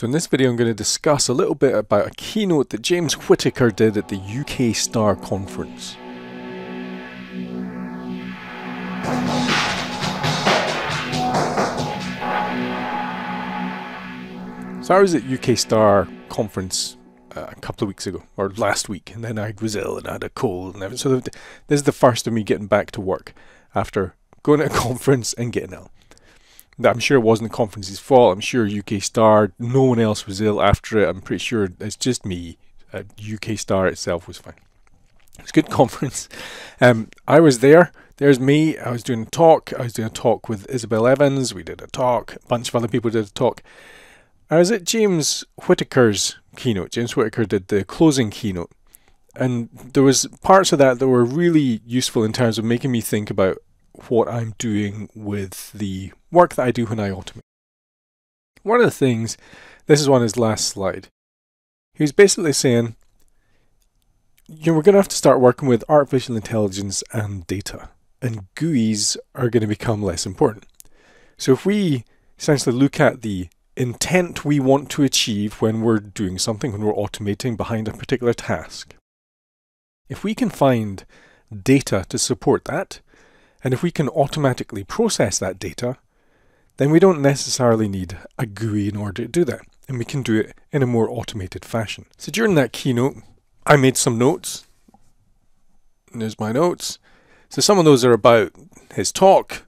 So in this video I'm going to discuss a little bit about a keynote that James Whittaker did at the UKStar conference. So I was at UKStar conference a couple of weeks ago, or last week, and then I was ill and I had a cold and everything. So this is the first of me getting back to work after going to a conference and getting ill. I'm sure it wasn't the conference's fault. I'm sure UKStar, no one else was ill after it. I'm pretty sure it's just me. UKStar itself was fine. It was a good conference. I was there. There's me. I was doing a talk. I was doing a talk with Isabel Evans. We did a talk. A bunch of other people did a talk. I was at James Whittaker's keynote. James Whittaker did the closing keynote. And there was parts of that were really useful in terms of making me think about what I'm doing with the work that I do when I automate. One of the things, this is on his last slide, he was basically saying, we're going to have to start working with artificial intelligence and data, and GUIs are going to become less important. So if we essentially look at the intent we want to achieve when we're doing something, when we're automating behind a particular task, if we can find data to support that, and if we can automatically process that data, then we don't necessarily need a GUI in order to do that. And we can do it in a more automated fashion. So during that keynote, I made some notes. And there's my notes. So some of those are about his talk,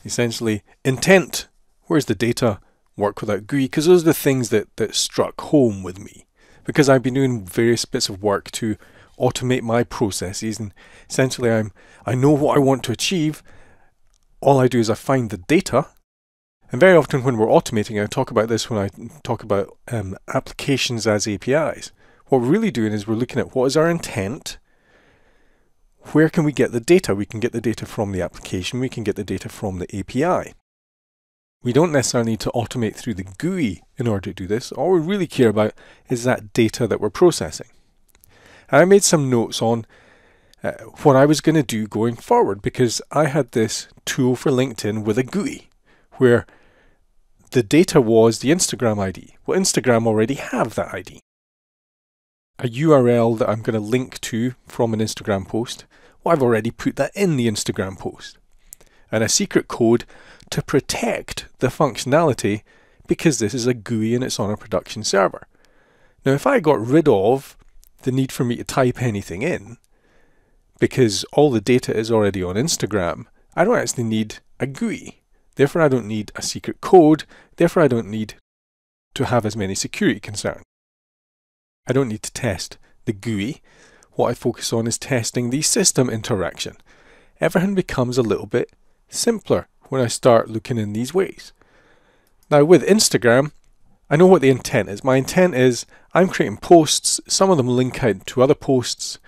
essentially intent, where's the data, work without GUI, because those are the things that struck home with me. Because I've been doing various bits of work to automate my processes, and essentially I know what I want to achieve. All I do is I find the data, and very often when we're automating, I talk about this when I talk about applications as APIs. What we're really doing is we're looking at what is our intent, where can we get the data? We can get the data from the application, we can get the data from the API. We don't necessarily need to automate through the GUI in order to do this. All we really care about is that data that we're processing. I made some notes on what I was going to do going forward, because I had this tool for LinkedIn with a GUI where the data was the Instagram ID. Well, Instagram already have that ID. A URL that I'm going to link to from an Instagram post, well, I've already put that in the Instagram post. And a secret code to protect the functionality, because this is a GUI and it's on a production server. Now, if I got rid of the need for me to type anything in, because all the data is already on Instagram, I don't actually need a GUI. Therefore, I don't need a secret code. Therefore, I don't need to have as many security concerns. I don't need to test the GUI. What I focus on is testing the system interaction. Everything becomes a little bit simpler when I start looking in these ways. Now, with Instagram, I know what the intent is. My intent is I'm creating posts, some of them link out to other posts,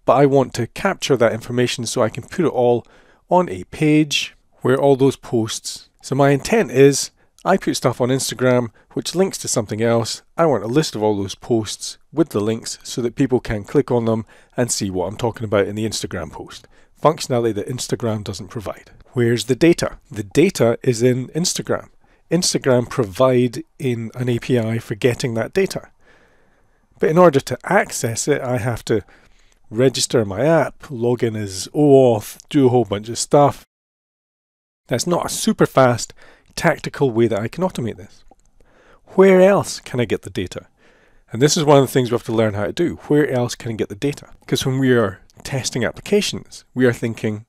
but I want to capture that information so I can put it all on a page where all those posts. So my intent is I put stuff on Instagram which links to something else. I want a list of all those posts with the links so that people can click on them and see what I'm talking about in the Instagram post. Functionality that Instagram doesn't provide. Where's the data? The data is in Instagram. Instagram provide in an API for getting that data. But in order to access it, I have to register my app, log in as OAuth, do a whole bunch of stuff. That's not a super fast, tactical way that I can automate this. Where else can I get the data? And this is one of the things we have to learn how to do. Where else can I get the data? Because when we are testing applications, we are thinking,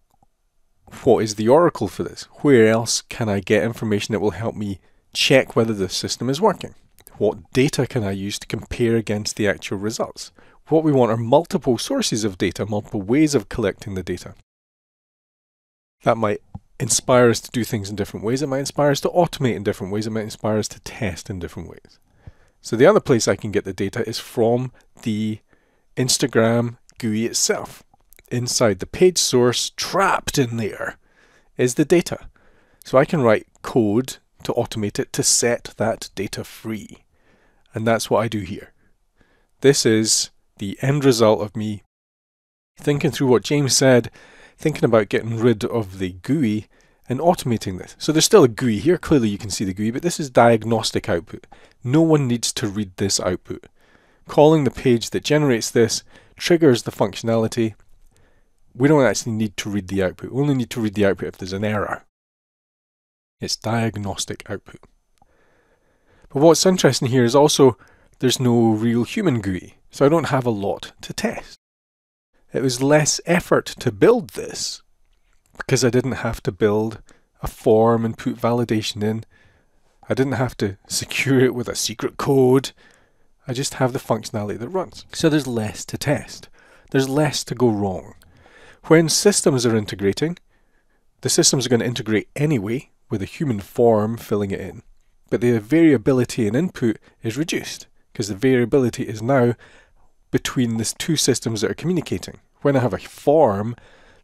what is the oracle for this? Where else can I get information that will help me check whether the system is working? What data can I use to compare against the actual results? What we want are multiple sources of data, multiple ways of collecting the data. That might inspire us to do things in different ways. It might inspire us to automate in different ways. It might inspire us to test in different ways. So the other place I can get the data is from the Instagram GUI itself. Inside the page source, trapped in there, is the data. So I can write code to automate it to set that data free. And that's what I do here. This is the end result of me thinking through what James said, thinking about getting rid of the GUI, and automating this. So there's still a GUI here. Clearly you can see the GUI, but this is diagnostic output. No one needs to read this output. Calling the page that generates this triggers the functionality. We don't actually need to read the output. We only need to read the output if there's an error. It's diagnostic output. But what's interesting here is also there's no real human GUI, so I don't have a lot to test. It was less effort to build this because I didn't have to build a form and put validation in. I didn't have to secure it with a secret code. I just have the functionality that runs. So there's less to test. There's less to go wrong. When systems are integrating, the systems are going to integrate anyway with a human form filling it in. But the variability in input is reduced because the variability is now between the two systems that are communicating. When I have a form,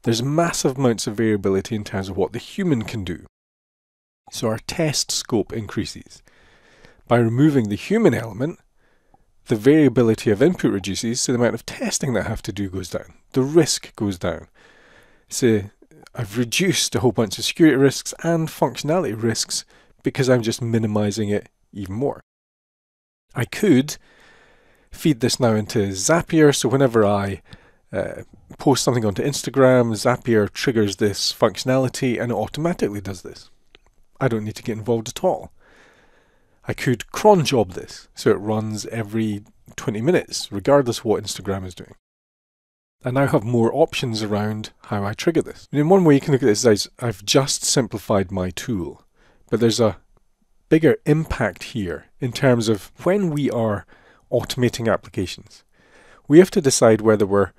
there's massive amounts of variability in terms of what the human can do. So our test scope increases. By removing the human element, the variability of input reduces, so the amount of testing that I have to do goes down. The risk goes down. So I've reduced a whole bunch of security risks and functionality risks because I'm just minimizing it even more. I could feed this now into Zapier, so whenever I post something onto Instagram, Zapier triggers this functionality and it automatically does this. I don't need to get involved at all. I could cron job this, so it runs every 20 minutes, regardless of what Instagram is doing. I now have more options around how I trigger this. And in one way you can look at this as I've just simplified my tool, but there's a bigger impact here in terms of when we are automating applications. We have to decide whether we're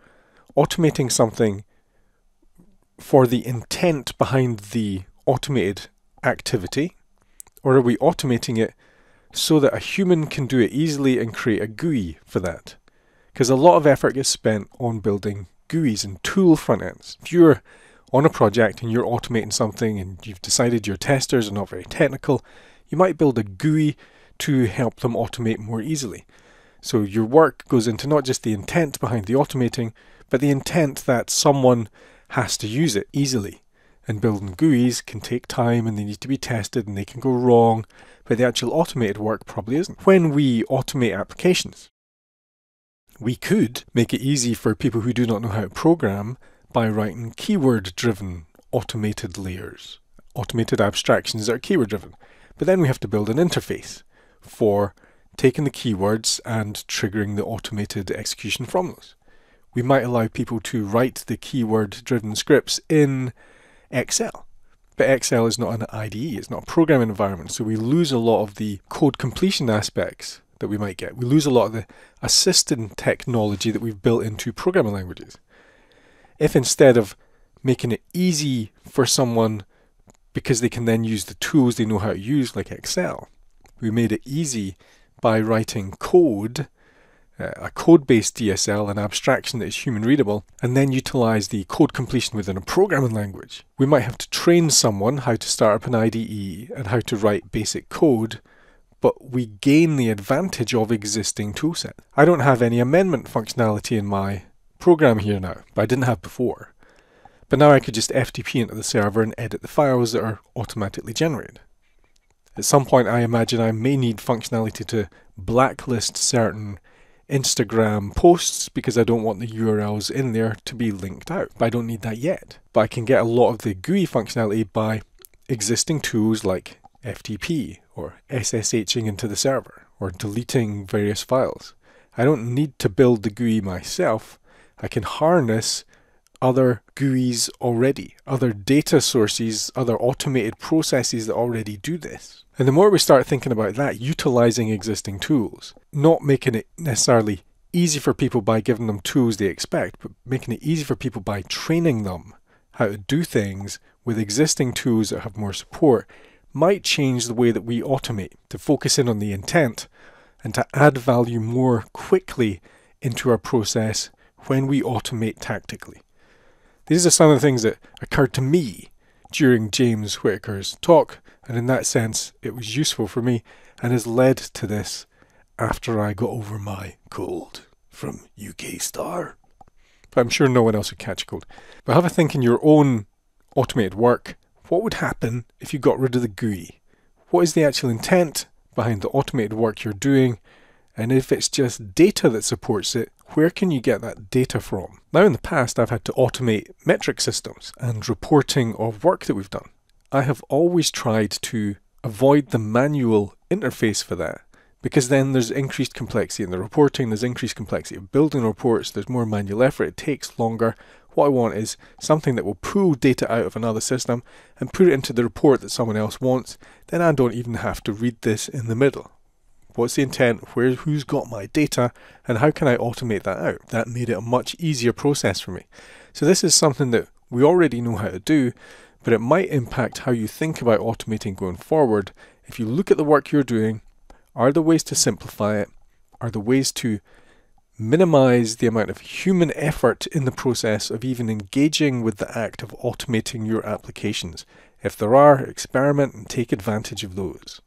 automating something for the intent behind the automated activity, or are we automating it so that a human can do it easily and create a GUI for that? Because a lot of effort gets spent on building GUIs and tool front ends. If you're on a project and you're automating something and you've decided your testers are not very technical, you might build a GUI to help them automate more easily. So your work goes into not just the intent behind the automating, but the intent that someone has to use it easily. And building GUIs can take time and they need to be tested and they can go wrong, but the actual automated work probably isn't. When we automate applications, we could make it easy for people who do not know how to program by writing keyword-driven automated layers, automated abstractions that are keyword-driven. But then we have to build an interface for taking the keywords and triggering the automated execution from those. We might allow people to write the keyword-driven scripts in Excel. But Excel is not an IDE, it's not a programming environment, so we lose a lot of the code completion aspects that we might get. We lose a lot of the assistant technology that we've built into programming languages. If instead of making it easy for someone because they can then use the tools they know how to use, like Excel, we made it easy by writing code, a code-based DSL, an abstraction that is human readable, and then utilize the code completion within a programming language. We might have to train someone how to start up an IDE and how to write basic code, but we gain the advantage of existing toolset. I don't have any amendment functionality in my program here now, but I didn't have before. But now I could just FTP into the server and edit the files that are automatically generated. At some point I imagine I may need functionality to blacklist certain Instagram posts because I don't want the URLs in there to be linked out. But I don't need that yet. But I can get a lot of the GUI functionality by existing tools like FTP or SSHing into the server or deleting various files. I don't need to build the GUI myself. I can harness other GUIs already, other data sources, other automated processes that already do this. And the more we start thinking about that, utilizing existing tools, not making it necessarily easy for people by giving them tools they expect, but making it easy for people by training them how to do things with existing tools that have more support, might change the way that we automate, to focus in on the intent and to add value more quickly into our process when we automate tactically. These are some of the things that occurred to me during James Whittaker's talk, and in that sense it was useful for me and has led to this after I got over my cold from UKStar. But I'm sure no one else would catch a cold. But have a think in your own automated work, what would happen if you got rid of the GUI? What is the actual intent behind the automated work you're doing? And if it's just data that supports it, where can you get that data from? Now, in the past, I've had to automate metric systems and reporting of work that we've done. I have always tried to avoid the manual interface for that, because then there's increased complexity in the reporting, there's increased complexity of building reports, there's more manual effort, it takes longer. What I want is something that will pull data out of another system and put it into the report that someone else wants. Then I don't even have to read this in the middle. What's the intent? Who's got my data? And how can I automate that out? That made it a much easier process for me. So this is something that we already know how to do, but it might impact how you think about automating going forward. If you look at the work you're doing, are there ways to simplify it? Are there ways to minimize the amount of human effort in the process of even engaging with the act of automating your applications? If there are, experiment and take advantage of those.